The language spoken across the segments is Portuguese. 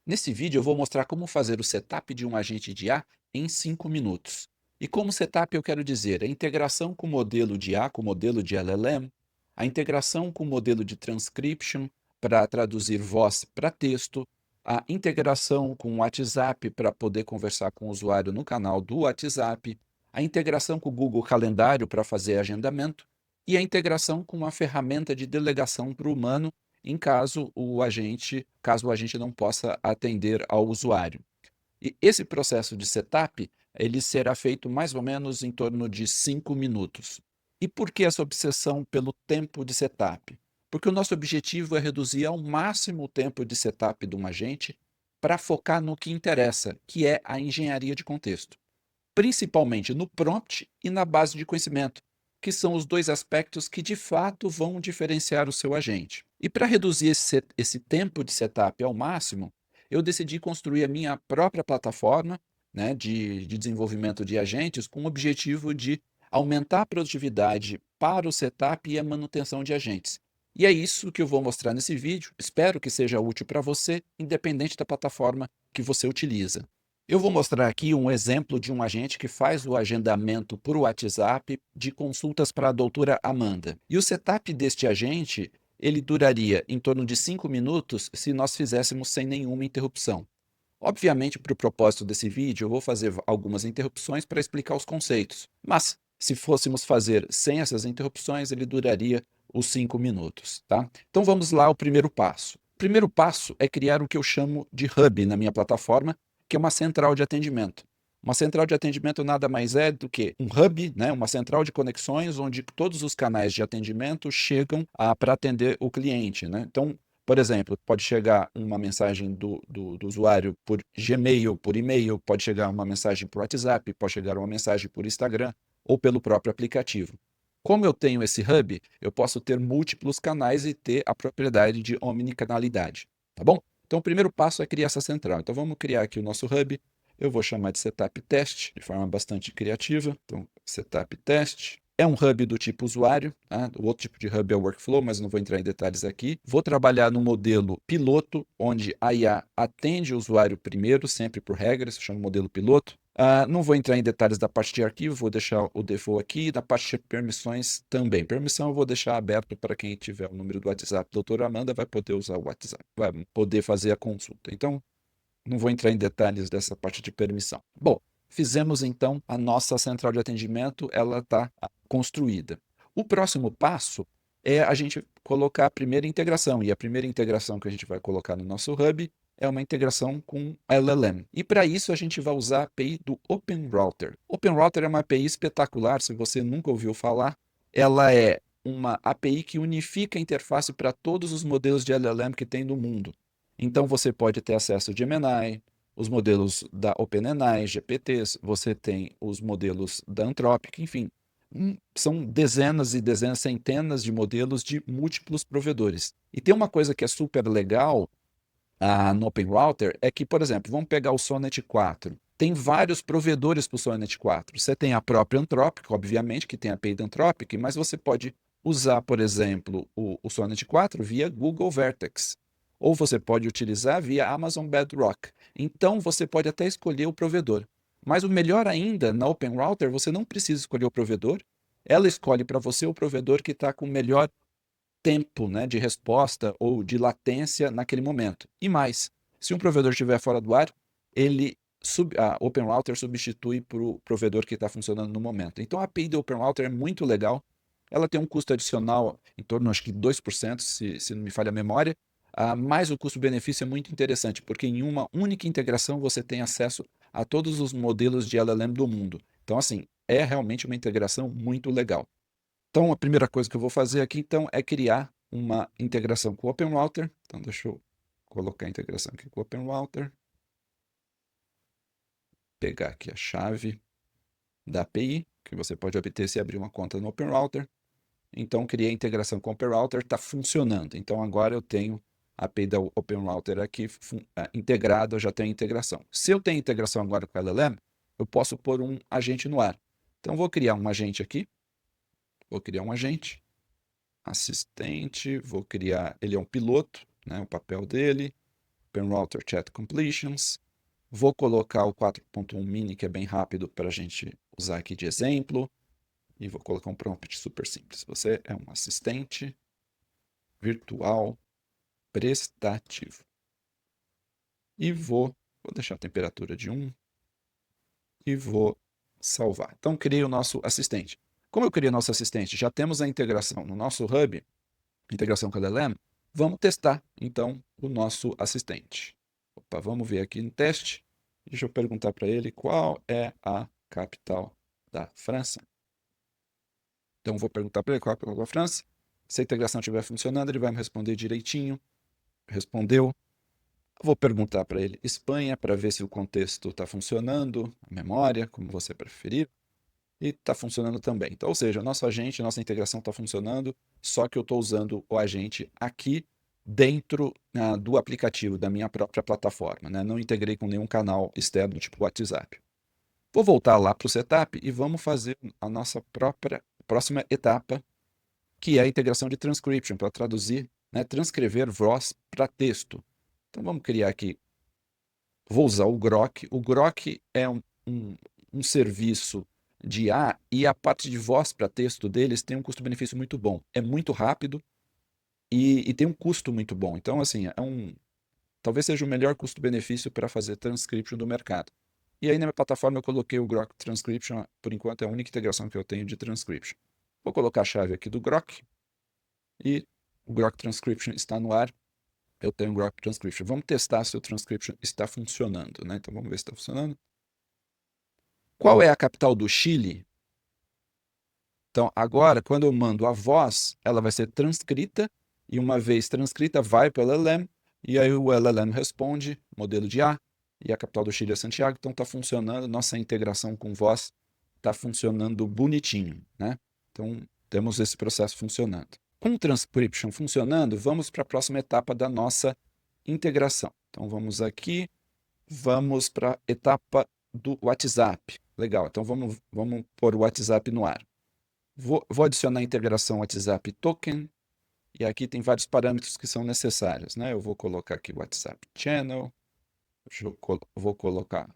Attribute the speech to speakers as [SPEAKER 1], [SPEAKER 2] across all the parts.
[SPEAKER 1] Nesse vídeo eu vou mostrar como fazer o setup de um agente de IA em 5 minutos. E como setup eu quero dizer a integração com o modelo de IA, com o modelo de LLM, a integração com o modelo de transcription para traduzir voz para texto, a integração com o WhatsApp para poder conversar com o usuário no canal do WhatsApp, a integração com o Google Calendário para fazer agendamento e a integração com uma ferramenta de delegação para o humano em caso o agente não possa atender ao usuário. E esse processo de setup, ele será feito mais ou menos em torno de 5 minutos. E por que essa obsessão pelo tempo de setup? Porque o nosso objetivo é reduzir ao máximo o tempo de setup de um agente para focar no que interessa, que é a engenharia de contexto, principalmente no prompt e na base de conhecimento, que são os dois aspectos que de fato vão diferenciar o seu agente. E para reduzir esse tempo de setup ao máximo, eu decidi construir a minha própria plataforma, né, de desenvolvimento de agentes com o objetivo de aumentar a produtividade para o setup e a manutenção de agentes. E é isso que eu vou mostrar nesse vídeo. Espero que seja útil para você, independente da plataforma que você utiliza. Eu vou mostrar aqui um exemplo de um agente que faz o agendamento por WhatsApp de consultas para a doutora Amanda. E o setup deste agente, ele duraria em torno de 5 minutos se nós fizéssemos sem nenhuma interrupção. Obviamente, para o propósito desse vídeo, eu vou fazer algumas interrupções para explicar os conceitos. Mas, se fôssemos fazer sem essas interrupções, ele duraria os 5 minutos, tá? Então vamos lá ao primeiro passo. O primeiro passo é criar o que eu chamo de hub na minha plataforma, que é uma central de atendimento. Uma central de atendimento nada mais é do que um hub, né, uma central de conexões onde todos os canais de atendimento chegam para atender o cliente, né? Então, por exemplo, pode chegar uma mensagem do usuário por Gmail, por e-mail, pode chegar uma mensagem por WhatsApp, pode chegar uma mensagem por Instagram ou pelo próprio aplicativo. Como eu tenho esse hub, eu posso ter múltiplos canais e ter a propriedade de omnicanalidade, tá bom? Então, o primeiro passo é criar essa central. Então, vamos criar aqui o nosso hub. Eu vou chamar de setup test, de forma bastante criativa. Então, setup test. É um hub do tipo usuário, tá? O outro tipo de hub é o workflow, mas não vou entrar em detalhes aqui. Vou trabalhar no modelo piloto, onde a IA atende o usuário primeiro, sempre por regra, isso chama modelo piloto. Não vou entrar em detalhes da parte de arquivo, vou deixar o default aqui, da parte de permissões também. Permissão eu vou deixar aberto para quem tiver o número do WhatsApp. Doutora Amanda vai poder usar o WhatsApp, vai poder fazer a consulta. Então, não vou entrar em detalhes dessa parte de permissão. Bom, fizemos então a nossa central de atendimento, ela está construída. O próximo passo é a gente colocar a primeira integração, e a primeira integração que a gente vai colocar no nosso hub é uma integração com LLM. E para isso a gente vai usar a API do OpenRouter. OpenRouter é uma API espetacular, se você nunca ouviu falar, ela é uma API que unifica a interface para todos os modelos de LLM que tem no mundo. Então você pode ter acesso ao Gemini, os modelos da OpenAI, GPTs, você tem os modelos da Anthropic, enfim, são dezenas e dezenas, centenas de modelos de múltiplos provedores. E tem uma coisa que é super legal no OpenRouter, é que, por exemplo, vamos pegar o Sonnet 4. Tem vários provedores para o Sonnet 4. Você tem a própria Anthropic, obviamente, que tem a API da Anthropic, mas você pode usar, por exemplo, o Sonnet 4 via Google Vertex. Ou você pode utilizar via Amazon Bedrock. Então, você pode até escolher o provedor. Mas o melhor ainda, na OpenRouter, você não precisa escolher o provedor. Ela escolhe para você o provedor que está com o melhor tempo, né, de resposta ou de latência naquele momento. E mais, se um provedor estiver fora do ar, a OpenRouter substitui para o provedor que está funcionando no momento. Então a API do OpenRouter é muito legal. Ela tem um custo adicional em torno, acho que 2%, se não me falha a memória, mas o custo-benefício é muito interessante, porque em uma única integração você tem acesso a todos os modelos de LLM do mundo. Então, assim, é realmente uma integração muito legal. Então, a primeira coisa que eu vou fazer aqui, então, é criar uma integração com o OpenRouter. Então, deixa eu colocar a integração aqui com o OpenRouter. Pegar aqui a chave da API, que você pode obter se abrir uma conta no OpenRouter. Então, criei a integração com o OpenRouter, está funcionando. Então, agora eu tenho a API da OpenRouter aqui integrada, eu já tenho a integração. Se eu tenho integração agora com a LLM, eu posso pôr um agente no ar. Então, vou criar um agente aqui. Vou criar um agente. Assistente, vou criar, ele é um piloto, né, o papel dele. Open Router Chat Completions. Vou colocar o 4.1 mini, que é bem rápido para a gente usar aqui de exemplo. E vou colocar um prompt super simples. Você é um assistente virtual prestativo. E vou deixar a temperatura de 1 e vou salvar. Então, criei o nosso assistente. Como eu criei o nosso assistente, já temos a integração no nosso Hub, integração com a LLM, vamos testar, então, o nosso assistente. Opa, vamos ver aqui no teste. Deixa eu perguntar para ele qual é a capital da França. Então, vou perguntar para ele qual é a capital da França. Se a integração estiver funcionando, ele vai me responder direitinho. Respondeu. Vou perguntar para ele Espanha, para ver se o contexto está funcionando, a memória, como você preferir. E está funcionando também. Então, ou seja, nosso agente, nossa integração está funcionando, só que eu estou usando o agente aqui dentro do aplicativo, da minha própria plataforma, né? Não integrei com nenhum canal externo, tipo WhatsApp. Vou voltar lá para o setup e vamos fazer a nossa próxima etapa, que é a integração de transcription, para traduzir, né, transcrever voz para texto. Então vamos criar aqui, vou usar o Grok. O Grok é um serviço de IA e a parte de voz para texto deles tem um custo-benefício muito bom. É muito rápido e tem um custo muito bom. Então, assim, talvez seja o melhor custo-benefício para fazer transcription do mercado. E aí na minha plataforma eu coloquei o Grok Transcription, por enquanto é a única integração que eu tenho de transcription. Vou colocar a chave aqui do Grok e o Grok Transcription está no ar. Eu tenho o Grok Transcription. Vamos testar se o Transcription está funcionando, né? Então vamos ver se está funcionando. Qual é a capital do Chile? Então, agora, quando eu mando a voz, ela vai ser transcrita, e uma vez transcrita, vai para o LLM, e aí o LLM responde, modelo de A, e a capital do Chile é Santiago, então está funcionando, nossa integração com voz está funcionando bonitinho, né? Então, temos esse processo funcionando. Com o Transcription funcionando, vamos para a próxima etapa da nossa integração. Então, vamos aqui, vamos para a etapa do WhatsApp. Legal, então vamos pôr o WhatsApp no ar. Vou adicionar a integração WhatsApp Token, e aqui tem vários parâmetros que são necessários, né? Eu vou colocar aqui o WhatsApp Channel, vou colocar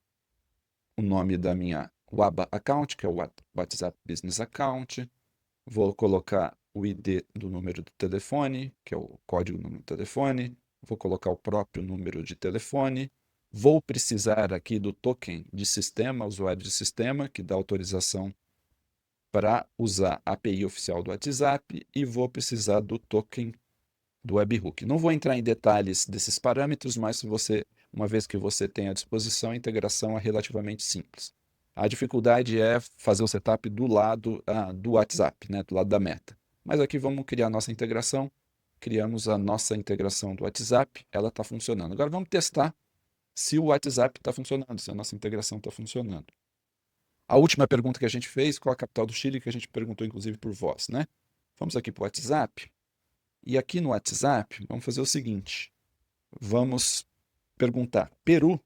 [SPEAKER 1] o nome da minha WABA Account, que é o WhatsApp Business Account, vou colocar o ID do número do telefone, que é o código do número do telefone, vou colocar o próprio número de telefone, vou precisar aqui do token de sistema, usuário de sistema, que dá autorização para usar a API oficial do WhatsApp, e vou precisar do token do webhook. Não vou entrar em detalhes desses parâmetros, mas uma vez que você tem à disposição, a integração é relativamente simples. A dificuldade é fazer o setup do lado do WhatsApp, né, do lado da Meta. Mas aqui vamos criar a nossa integração. Criamos a nossa integração do WhatsApp, ela está funcionando. Agora vamos testar se o WhatsApp está funcionando, se a nossa integração está funcionando. A última pergunta que a gente fez, qual a capital do Chile, que a gente perguntou inclusive por voz, né? Vamos aqui para o WhatsApp. E aqui no WhatsApp, vamos fazer o seguinte. Vamos perguntar Peru.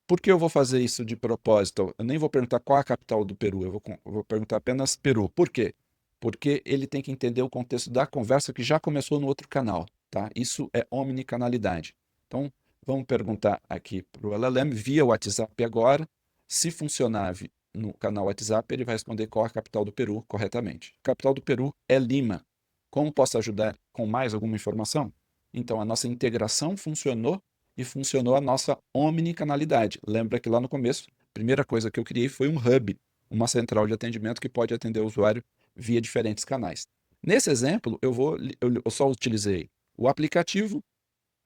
[SPEAKER 1] Por que eu vou fazer isso de propósito? Eu nem vou perguntar qual a capital do Peru, eu vou perguntar apenas Peru. Por quê? Porque ele tem que entender o contexto da conversa que já começou no outro canal, tá? Isso é omnicanalidade. Então, vamos perguntar aqui para o LLM via WhatsApp agora. Se funcionar no canal WhatsApp, ele vai responder qual a capital do Peru corretamente. A capital do Peru é Lima. Como posso ajudar com mais alguma informação? Então, a nossa integração funcionou e funcionou a nossa omnicanalidade. Lembra que lá no começo, a primeira coisa que eu criei foi um hub, uma central de atendimento que pode atender o usuário via diferentes canais. Nesse exemplo, eu só utilizei o aplicativo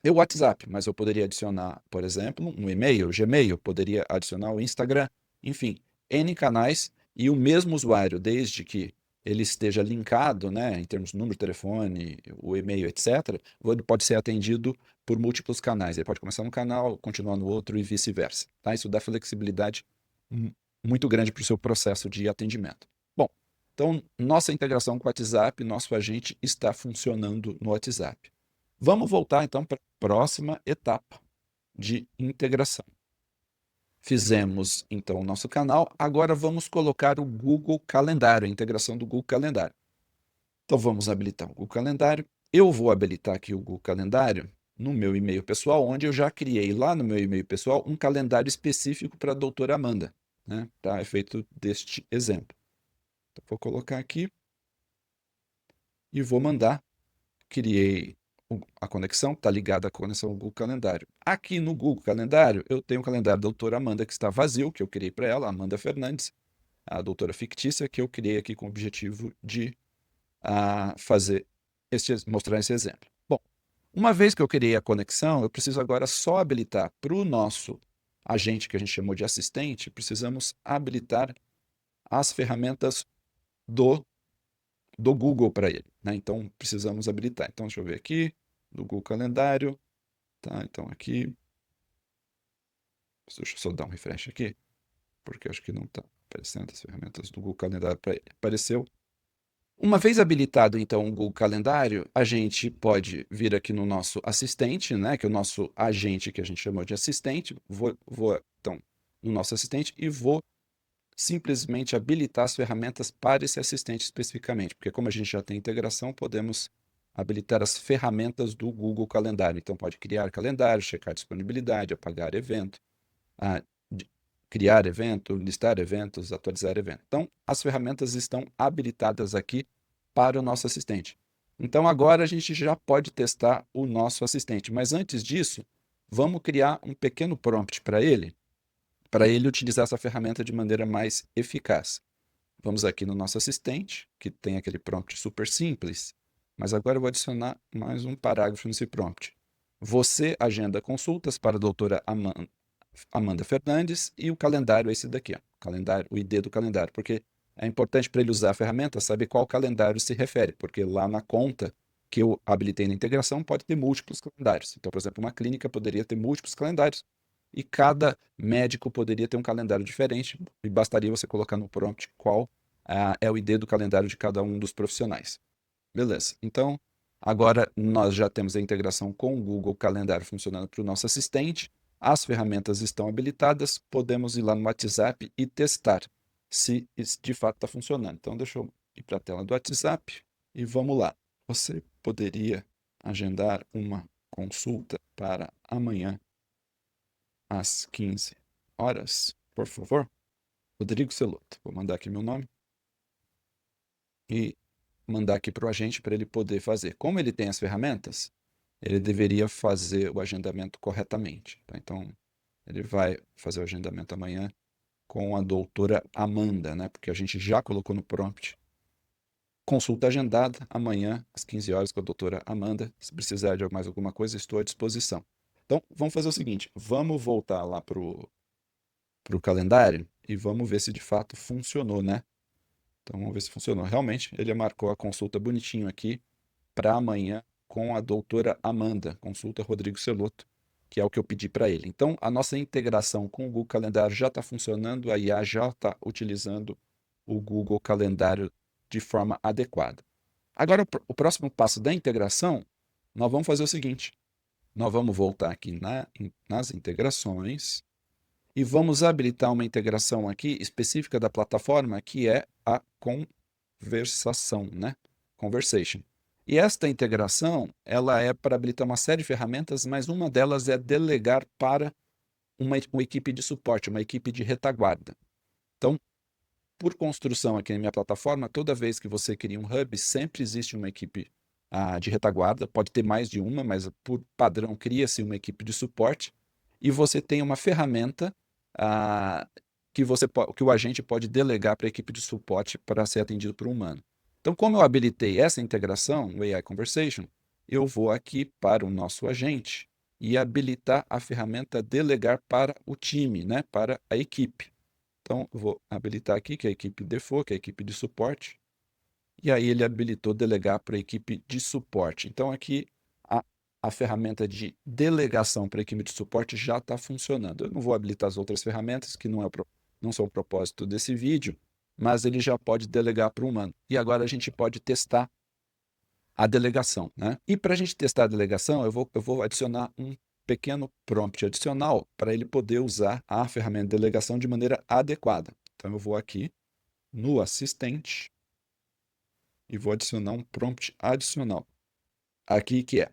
[SPEAKER 1] e o WhatsApp, mas eu poderia adicionar, por exemplo, um e-mail, Gmail, poderia adicionar o Instagram, enfim, N canais e o mesmo usuário, desde que ele esteja linkado, né, em termos de número de telefone, o e-mail, etc., ele pode ser atendido por múltiplos canais. Ele pode começar num canal, continuar no outro e vice-versa. Tá? Isso dá flexibilidade muito grande para o seu processo de atendimento. Bom, então, nossa integração com o WhatsApp, nosso agente está funcionando no WhatsApp. Vamos voltar, então, para a próxima etapa de integração. Fizemos, então, o nosso canal. Agora vamos colocar o Google Calendário, a integração do Google Calendário. Então, vamos habilitar o Google Calendário. Eu vou habilitar aqui o Google Calendário no meu e-mail pessoal, onde eu já criei lá no meu e-mail pessoal um calendário específico para a doutora Amanda, né, para efeito deste exemplo. Então, vou colocar aqui e vou mandar. Criei a conexão, está ligada à conexão ao Google Calendário. Aqui no Google Calendário, eu tenho o calendário da doutora Amanda, que está vazio, que eu criei para ela, Amanda Fernandes, a doutora fictícia, que eu criei aqui com o objetivo de mostrar esse exemplo. Bom, uma vez que eu criei a conexão, eu preciso agora só habilitar para o nosso agente, que a gente chamou de assistente, precisamos habilitar as ferramentas do Google para ele, né? Então, precisamos habilitar. Então, deixa eu ver aqui, do Google Calendário, tá? Então, aqui, deixa eu só dar um refresh aqui, porque acho que não está aparecendo as ferramentas do Google Calendário para ele. Apareceu. Uma vez habilitado, então, o Google Calendário, a gente pode vir aqui no nosso assistente, né? Que é o nosso agente que a gente chamou de assistente. Vou então, no nosso assistente e vou simplesmente habilitar as ferramentas para esse assistente especificamente, porque como a gente já tem integração, podemos habilitar as ferramentas do Google Calendário. Então, pode criar calendário, checar disponibilidade, apagar evento, ah, criar evento, listar eventos, atualizar evento. Então, as ferramentas estão habilitadas aqui para o nosso assistente. Então, agora a gente já pode testar o nosso assistente. Mas antes disso, vamos criar um pequeno prompt para ele utilizar essa ferramenta de maneira mais eficaz. Vamos aqui no nosso assistente, que tem aquele prompt super simples, mas agora eu vou adicionar mais um parágrafo nesse prompt. Você agenda consultas para a doutora Amanda Fernandes e o calendário é esse daqui, ó, calendário, o ID do calendário, porque é importante para ele usar a ferramenta saber qual calendário se refere, porque lá na conta que eu habilitei na integração pode ter múltiplos calendários. Então, por exemplo, uma clínica poderia ter múltiplos calendários e cada médico poderia ter um calendário diferente e bastaria você colocar no prompt qual é o ID do calendário de cada um dos profissionais. Beleza. Então, agora nós já temos a integração com o Google Calendário funcionando para o nosso assistente. As ferramentas estão habilitadas. Podemos ir lá no WhatsApp e testar se isso de fato está funcionando. Então, deixa eu ir para a tela do WhatsApp e vamos lá. Você poderia agendar uma consulta para amanhã às 15 horas, por favor? Rodrigo Celoto. Vou mandar aqui meu nome e mandar aqui para o agente para ele poder fazer. Como ele tem as ferramentas, ele deveria fazer o agendamento corretamente. Tá? Então, ele vai fazer o agendamento amanhã com a doutora Amanda, né? Porque a gente já colocou no prompt. Consulta agendada amanhã às 15 horas com a doutora Amanda. Se precisar de mais alguma coisa, estou à disposição. Então, vamos fazer o seguinte, vamos voltar lá para o calendário e vamos ver se de fato funcionou, né? Então, vamos ver se funcionou. Realmente, ele marcou a consulta bonitinho aqui para amanhã com a doutora Amanda, consulta Rodrigo Celoto, que é o que eu pedi para ele. Então, a nossa integração com o Google Calendário já está funcionando, a IA já está utilizando o Google Calendário de forma adequada. Agora, o próximo passo da integração, nós vamos fazer o seguinte, nós vamos voltar aqui nas integrações e vamos habilitar uma integração aqui específica da plataforma, que é a conversação, né? Conversation. E esta integração, ela é para habilitar uma série de ferramentas, mas uma delas é delegar para uma equipe de suporte, uma equipe de retaguarda. Então, por construção aqui na minha plataforma, toda vez que você cria um hub, sempre existe uma equipe de retaguarda, pode ter mais de uma, mas por padrão cria-se uma equipe de suporte, e você tem uma ferramenta que o agente pode delegar para a equipe de suporte para ser atendido por um humano. Então, como eu habilitei essa integração, o AI Conversation, eu vou aqui para o nosso agente e habilitar a ferramenta delegar para o time, né, para a equipe. Então, eu vou habilitar aqui, que é a equipe default, que é a equipe de suporte. E aí ele habilitou delegar para a equipe de suporte. Então, aqui a ferramenta de delegação para a equipe de suporte já está funcionando. Eu não vou habilitar as outras ferramentas, que não são o propósito desse vídeo, mas ele já pode delegar para o humano. E agora a gente pode testar a delegação, né? E para a gente testar a delegação, eu vou adicionar um pequeno prompt adicional para ele poder usar a ferramenta de delegação de maneira adequada. Então, eu vou aqui no assistente e vou adicionar um prompt adicional. Aqui que é,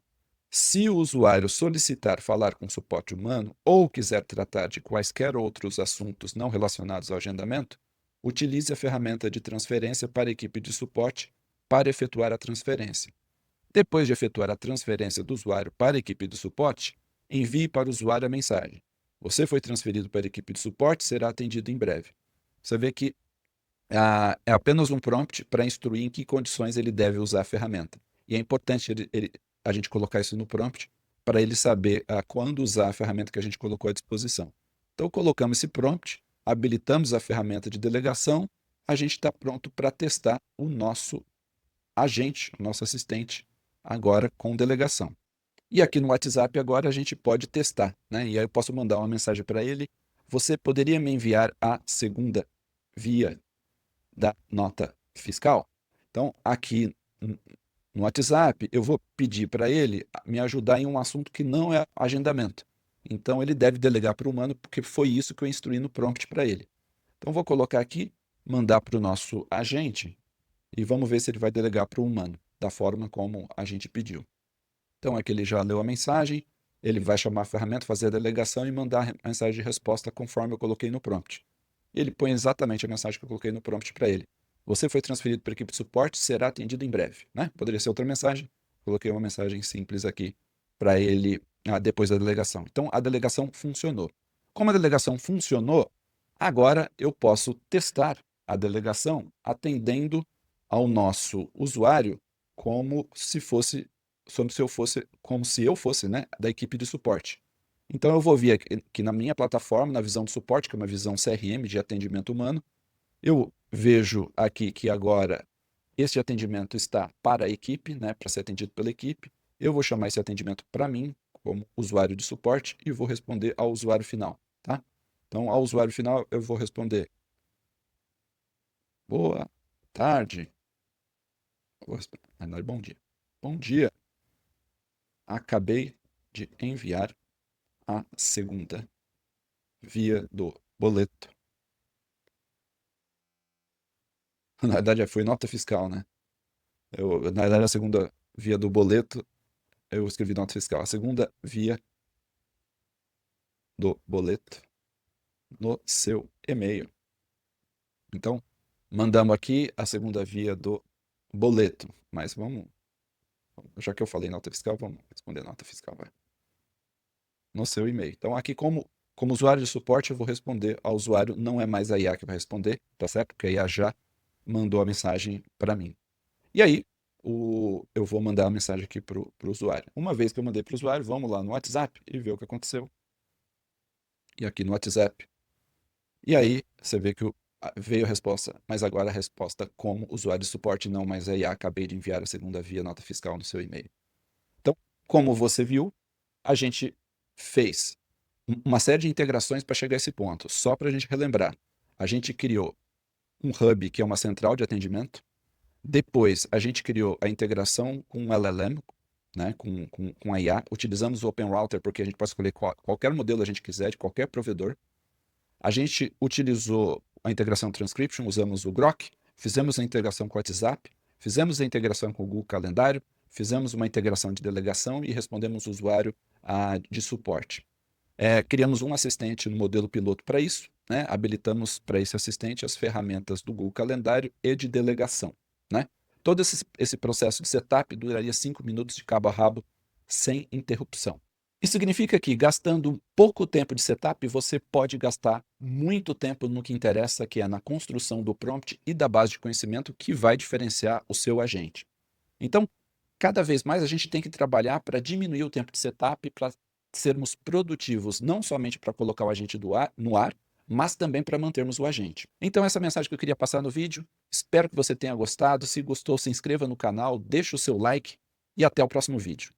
[SPEAKER 1] Se o usuário solicitar falar com suporte humano ou quiser tratar de quaisquer outros assuntos não relacionados ao agendamento, utilize a ferramenta de transferência para a equipe de suporte para efetuar a transferência. Depois de efetuar a transferência do usuário para a equipe de suporte, envie para o usuário a mensagem: "Você foi transferido para a equipe de suporte, será atendido em breve." Você vê que é apenas um prompt para instruir em que condições ele deve usar a ferramenta. E é importante a gente colocar isso no prompt para ele saber quando usar a ferramenta que a gente colocou à disposição. Então, colocamos esse prompt, habilitamos a ferramenta de delegação, a gente está pronto para testar o nosso agente, o nosso assistente, agora com delegação. E aqui no WhatsApp agora a gente pode testar, né? E aí eu posso mandar uma mensagem para ele: "Você poderia me enviar a segunda via da nota fiscal?" Então, aqui no WhatsApp, eu vou pedir para ele me ajudar em um assunto que não é agendamento. Então, ele deve delegar para o humano, porque foi isso que eu instruí no prompt para ele. Então, vou colocar aqui, mandar para o nosso agente e vamos ver se ele vai delegar para o humano, da forma como a gente pediu. Então, aqui ele já leu a mensagem, ele vai chamar a ferramenta, fazer a delegação e mandar a mensagem de resposta conforme eu coloquei no prompt. Ele põe exatamente a mensagem que eu coloquei no prompt para ele: "Você foi transferido para a equipe de suporte, será atendido em breve." Né? Poderia ser outra mensagem. Coloquei uma mensagem simples aqui para ele depois da delegação. Então, a delegação funcionou. Como a delegação funcionou, agora eu posso testar a delegação atendendo ao nosso usuário como se fosse, como se eu fosse, né, da equipe de suporte. Então eu vou vir aqui na minha plataforma, na visão de suporte, que é uma visão CRM de atendimento humano. Eu vejo aqui que agora este atendimento está para a equipe, né, para ser atendido pela equipe. Eu vou chamar esse atendimento para mim, como usuário de suporte, e vou responder ao usuário final, tá? Então, ao usuário final, eu vou responder: "Boa tarde." Não é bom dia. "Bom dia. Acabei de enviar a segunda via do boleto." Na verdade, foi nota fiscal, né? Na verdade, a segunda via do boleto, eu escrevi nota fiscal. A segunda via do boleto no seu e-mail. Então, mandamos aqui a segunda via do boleto. Mas já que eu falei nota fiscal, vamos responder nota fiscal, vai. No seu e-mail. Então, aqui como usuário de suporte, eu vou responder ao usuário, não é mais a IA que vai responder, tá certo? Porque a IA já mandou a mensagem para mim. E aí, eu vou mandar a mensagem aqui para o usuário. Uma vez que eu mandei para o usuário, vamos lá no WhatsApp e ver o que aconteceu. E aqui no WhatsApp. E aí, você vê que veio a resposta, mas agora a resposta como usuário de suporte, não mais a IA. Acabei de enviar a segunda via nota fiscal no seu e-mail. Então, como você viu, a gente fez uma série de integrações para chegar a esse ponto. Só para a gente relembrar, a gente criou um hub, que é uma central de atendimento. Depois, a gente criou a integração com o LLM, né, com a IA. Utilizamos o Open Router porque a gente pode escolher qualquer modelo a gente quiser, de qualquer provedor. A gente utilizou a integração Transcription, usamos o Grok, fizemos a integração com o WhatsApp, fizemos a integração com o Google Calendário, fizemos uma integração de delegação e respondemos o usuário de suporte. Criamos um assistente no modelo piloto para isso, né? Habilitamos para esse assistente as ferramentas do Google Calendário e de delegação, né? Todo esse processo de setup duraria 5 minutos de cabo a rabo, sem interrupção. Isso significa que, gastando pouco tempo de setup, você pode gastar muito tempo no que interessa, que é na construção do prompt e da base de conhecimento, que vai diferenciar o seu agente. Então, cada vez mais a gente tem que trabalhar para diminuir o tempo de setup, para sermos produtivos, não somente para colocar o agente no ar, mas também para mantermos o agente. Então, essa mensagem que eu queria passar no vídeo. Espero que você tenha gostado. Se gostou, se inscreva no canal, deixe o seu like e até o próximo vídeo.